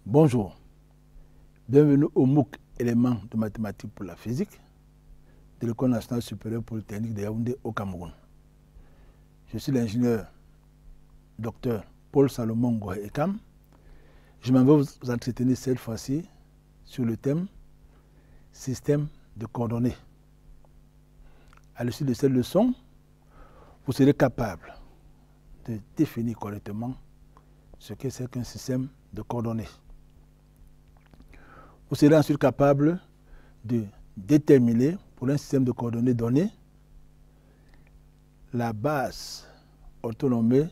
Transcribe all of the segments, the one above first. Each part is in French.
Bonjour, bienvenue au MOOC éléments de mathématiques pour la physique de l'École nationale supérieure polytechnique de Yaoundé au Cameroun. Je suis l'ingénieur Dr Paul Salomon Gohe Ekam. Je m'en vais vous entretenir cette fois-ci sur le thème système de coordonnées. À l'issue de cette leçon, vous serez capable de définir correctement ce que c'est qu'un système de coordonnées. Vous serez ensuite capable de déterminer, pour un système de coordonnées donné, la base orthonormée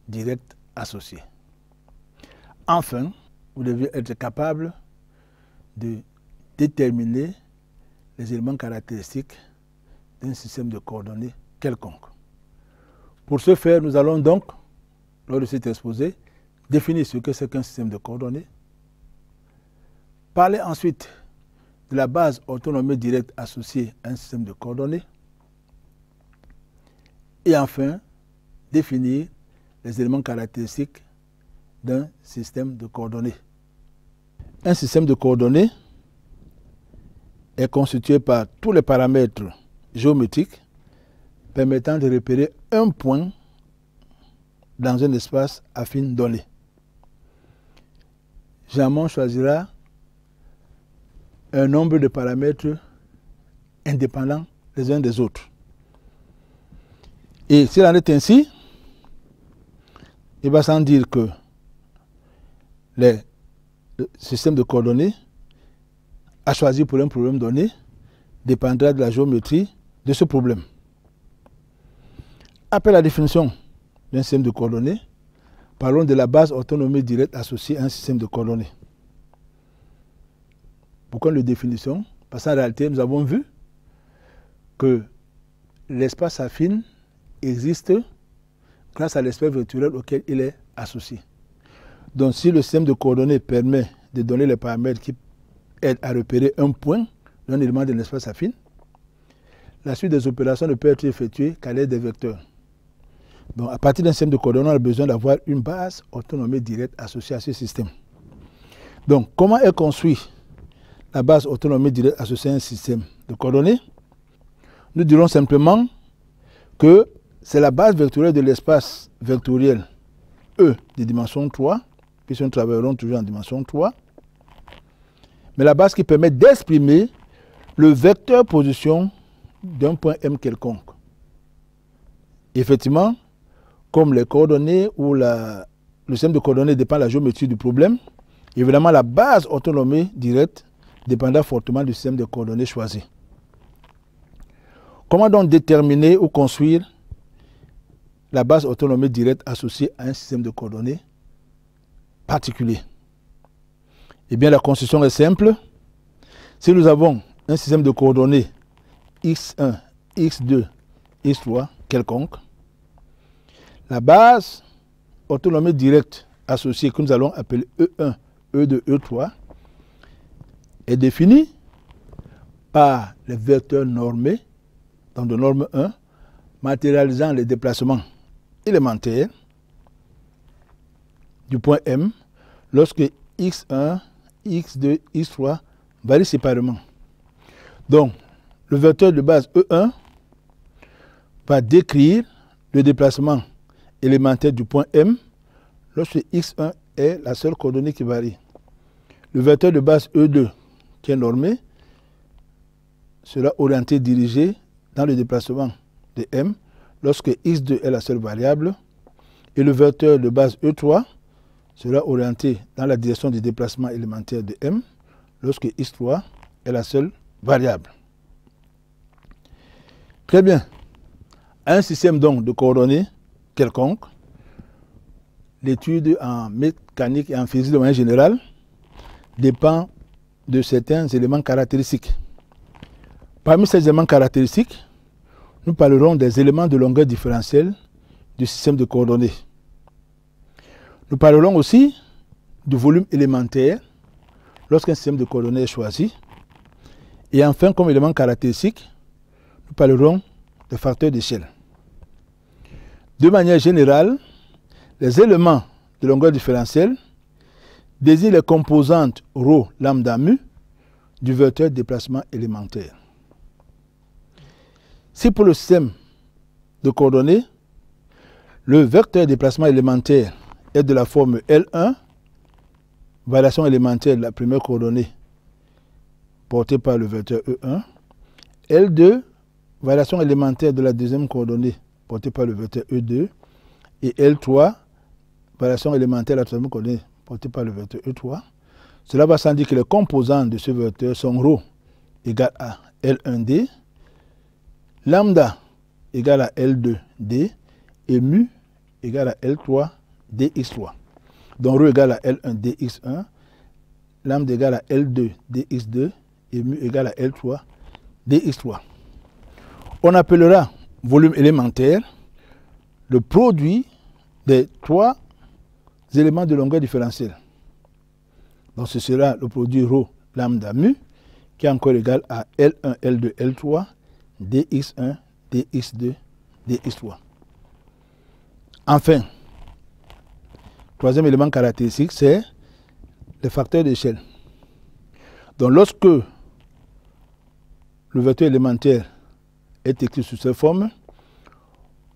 directe associée. Enfin, vous devez être capable de déterminer les éléments caractéristiques d'un système de coordonnées quelconque. Pour ce faire, nous allons donc, lors de cet exposé, définir ce que c'est qu'un système de coordonnées, parler ensuite de la base orthonormée directe associée à un système de coordonnées, et enfin, définir les éléments caractéristiques d'un système de coordonnées. Un système de coordonnées est constitué par tous les paramètres géométriques permettant de repérer un point dans un espace affine donné. Généralement, on choisira un nombre de paramètres indépendants les uns des autres. Et s'il en est ainsi, il va sans dire que le système de coordonnées à choisir pour un problème donné dépendra de la géométrie de ce problème. Après la définition d'un système de coordonnées, parlons de la base orthonormée directe associée à un système de coordonnées. Pourquoi une définition? Parce qu'en réalité, nous avons vu que l'espace affine existe grâce à l'espace virtuel auquel il est associé. Donc, si le système de coordonnées permet de donner les paramètres qui aident à repérer un point d'un élément de l'espace affine, la suite des opérations ne peut être effectuée qu'à l'aide des vecteurs. Donc, à partir d'un système de coordonnées, on a besoin d'avoir une base orthonormée directe associée à ce système. Donc, comment est construit la base orthonormée directe associée à un système de coordonnées? Nous dirons simplement que c'est la base vectorielle de l'espace vectoriel E de dimension 3, puisque nous travaillerons toujours en dimension 3, mais la base qui permet d'exprimer le vecteur position d'un point M quelconque. Effectivement, comme les coordonnées ou le système de coordonnées dépend de la géométrie du problème, évidemment la base orthonormée directe dépendra fortement du système de coordonnées choisi. Comment donc déterminer ou construire la base orthonormée directe associée à un système de coordonnées particulier? Eh bien, la construction est simple. Si nous avons un système de coordonnées x1, x2, x3 quelconque, la base orthonormée directe associée que nous allons appeler E1, E2, E3 est définie par les vecteurs normés, donc de norme 1, matérialisant les déplacements élémentaires du point M lorsque x1, x2, x3 varient séparément. Donc, le vecteur de base E1 va décrire le déplacement élémentaire du point M lorsque x1 est la seule coordonnée qui varie. Le vecteur de base E2 qui est normé sera orienté dirigé dans le déplacement de M lorsque x2 est la seule variable et le vecteur de base E3 sera orienté dans la direction du déplacement élémentaire de M lorsque x3 est la seule variable. Très bien. Un système donc de coordonnées quelconque, l'étude en mécanique et en physique de manière générale dépend de certains éléments caractéristiques. Parmi ces éléments caractéristiques, nous parlerons des éléments de longueur différentielle du système de coordonnées. Nous parlerons aussi du volume élémentaire lorsqu'un système de coordonnées est choisi. Et enfin, comme élément caractéristique, nous parlerons des facteurs d'échelle. De manière générale, les éléments de longueur différentielle désigne les composantes ρ, lambda, mu du vecteur de déplacement élémentaire. Si pour le système de coordonnées, le vecteur de déplacement élémentaire est de la forme L1, variation élémentaire de la première coordonnée portée par le vecteur E1, L2, variation élémentaire de la deuxième coordonnée portée par le vecteur E2, et L3, variation élémentaire de la troisième coordonnée portée par le vecteur E3. Cela va sans dire que les composants de ce vecteur sont ρ égale à L1D, lambda égale à L2D et mu égale à L3DX3. Donc ρ égale à L1DX1, lambda égale à L2DX2 et mu égale à L3DX3. On appellera volume élémentaire le produit des trois éléments de longueur différentielle. Donc ce sera le produit ρ lambda mu qui est encore égal à L1, L2, L3, dx1, dx2, dx3. Enfin, troisième élément caractéristique, c'est le facteur d'échelle. Donc lorsque le vecteur élémentaire est écrit sous cette forme,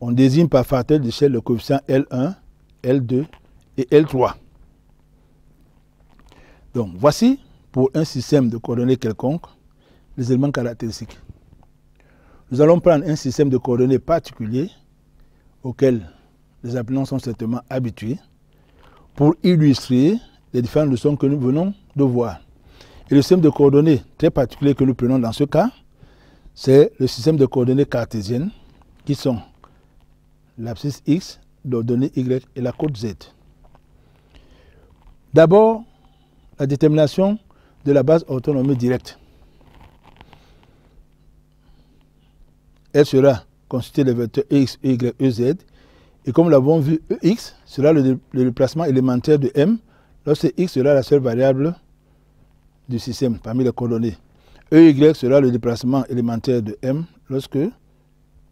on désigne par facteur d'échelle le coefficient L1, L2 et L3. Donc voici, pour un système de coordonnées quelconque, les éléments caractéristiques. Nous allons prendre un système de coordonnées particulier auquel les apprenants sont certainement habitués pour illustrer les différentes leçons que nous venons de voir. Et le système de coordonnées très particulier que nous prenons dans ce cas, c'est le système de coordonnées cartésiennes qui sont l'abscisse X, l'ordonnée Y et la côte Z. D'abord, la détermination de la base orthonormée directe. Elle sera constituée des vecteurs EX, EY, EZ. Et comme nous l'avons vu, EX sera le déplacement élémentaire de M lorsque X sera la seule variable du système parmi les coordonnées. EY sera le déplacement élémentaire de M lorsque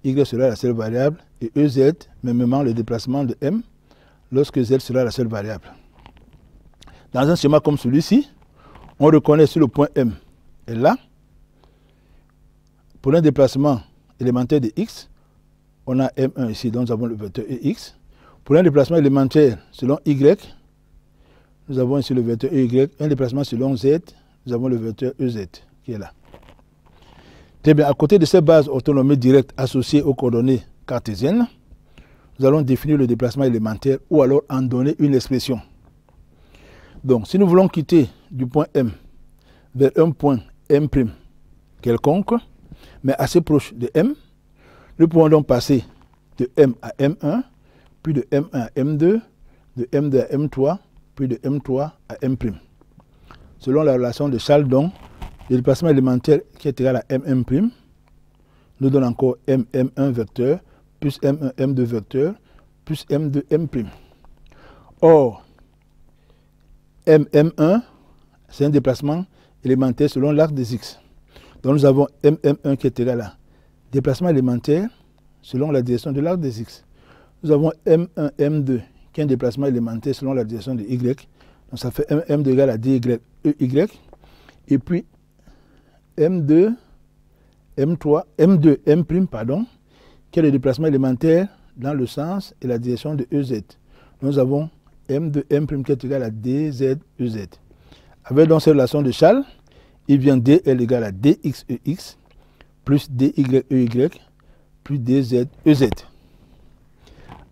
Y sera la seule variable. Et EZ, mêmement le déplacement de M lorsque Z sera la seule variable. Dans un schéma comme celui-ci, on reconnaît sur le point M est là. Pour un déplacement élémentaire de X, on a M1 ici, donc nous avons le vecteur EX. Pour un déplacement élémentaire selon Y, nous avons ici le vecteur EY. Un déplacement selon Z, nous avons le vecteur EZ qui est là. Très bien, à côté de ces bases orthonormées directes associées aux coordonnées cartésiennes, nous allons définir le déplacement élémentaire ou alors en donner une expression. Donc, si nous voulons quitter du point M vers un point M' quelconque, mais assez proche de M, nous pouvons donc passer de M à M1, puis de M1 à M2, de M2 à M3, puis de M3 à M'. Selon la relation de Chaldon, le déplacement élémentaire qui est égal à MM' nous donne encore MM1 vecteur, plus M1, M2 vecteur, plus M2, M'. Or, MM1, c'est un déplacement élémentaire selon l'axe des X. Donc nous avons MM1 qui est égal à déplacement élémentaire selon la direction de l'axe des X. Nous avons M1, M2 qui est un déplacement élémentaire selon la direction de Y. Donc ça fait M2 égale à DY, EY. Et puis M2, M3, M2, M', pardon, qui est le déplacement élémentaire dans le sens et la direction de EZ. Nous avons M2, M' qui est égal à DZ, EZ. Avec donc cette relation de Charles, il vient DL égale à DX, EX, plus DY, EY, plus DZ, EZ.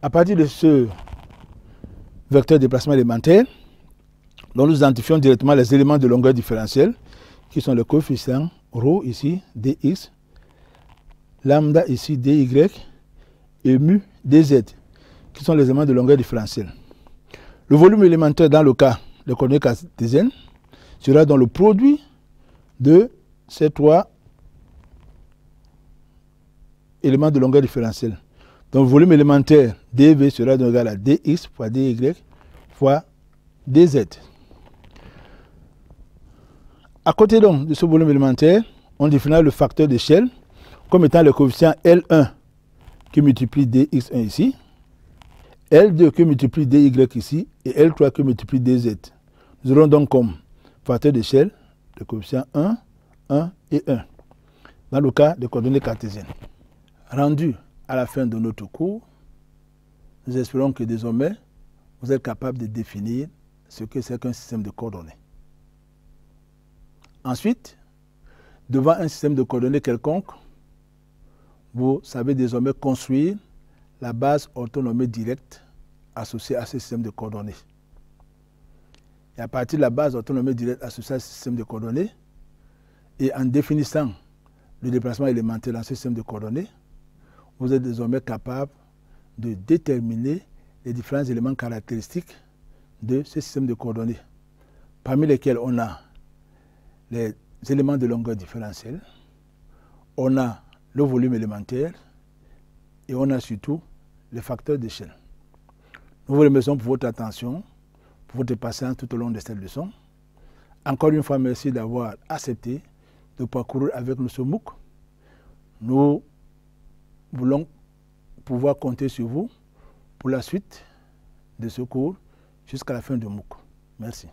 À partir de ce vecteur de déplacement élémentaire, dont nous identifions directement les éléments de longueur différentielle, qui sont le coefficient ρ ici, dx, lambda ici, dy, et mu, dz, qui sont les éléments de longueur différentielle. Le volume élémentaire dans le cas de coordonnées cartésiennes sera dans le produit de ces trois éléments de longueur différentielle. Donc le volume élémentaire dv sera donc égal à dx fois dy fois dz. À côté donc de ce volume élémentaire, on définira le facteur d'échelle comme étant le coefficient L1 qui multiplie dx1 ici, L2 qui multiplie dy ici et L3 qui multiplie dz. Nous aurons donc comme facteur d'échelle le coefficient 1, 1 et 1, dans le cas des coordonnées cartésiennes. Rendu à la fin de notre cours, nous espérons que désormais, vous êtes capable de définir ce que c'est qu'un système de coordonnées. Ensuite, devant un système de coordonnées quelconque, vous savez désormais construire la base orthonormée directe associée à ce système de coordonnées. Et à partir de la base orthonormée directe associée à ce système de coordonnées, et en définissant le déplacement élémentaire dans ce système de coordonnées, vous êtes désormais capable de déterminer les différents éléments caractéristiques de ce système de coordonnées, parmi lesquels on a les éléments de longueur différentielle, on a le volume élémentaire et on a surtout les facteurs d'échelle. Nous vous remercions pour votre attention, pour votre patience tout au long de cette leçon. Encore une fois, merci d'avoir accepté de parcourir avec nous ce MOOC. Nous voulons pouvoir compter sur vous pour la suite de ce cours jusqu'à la fin du MOOC. Merci.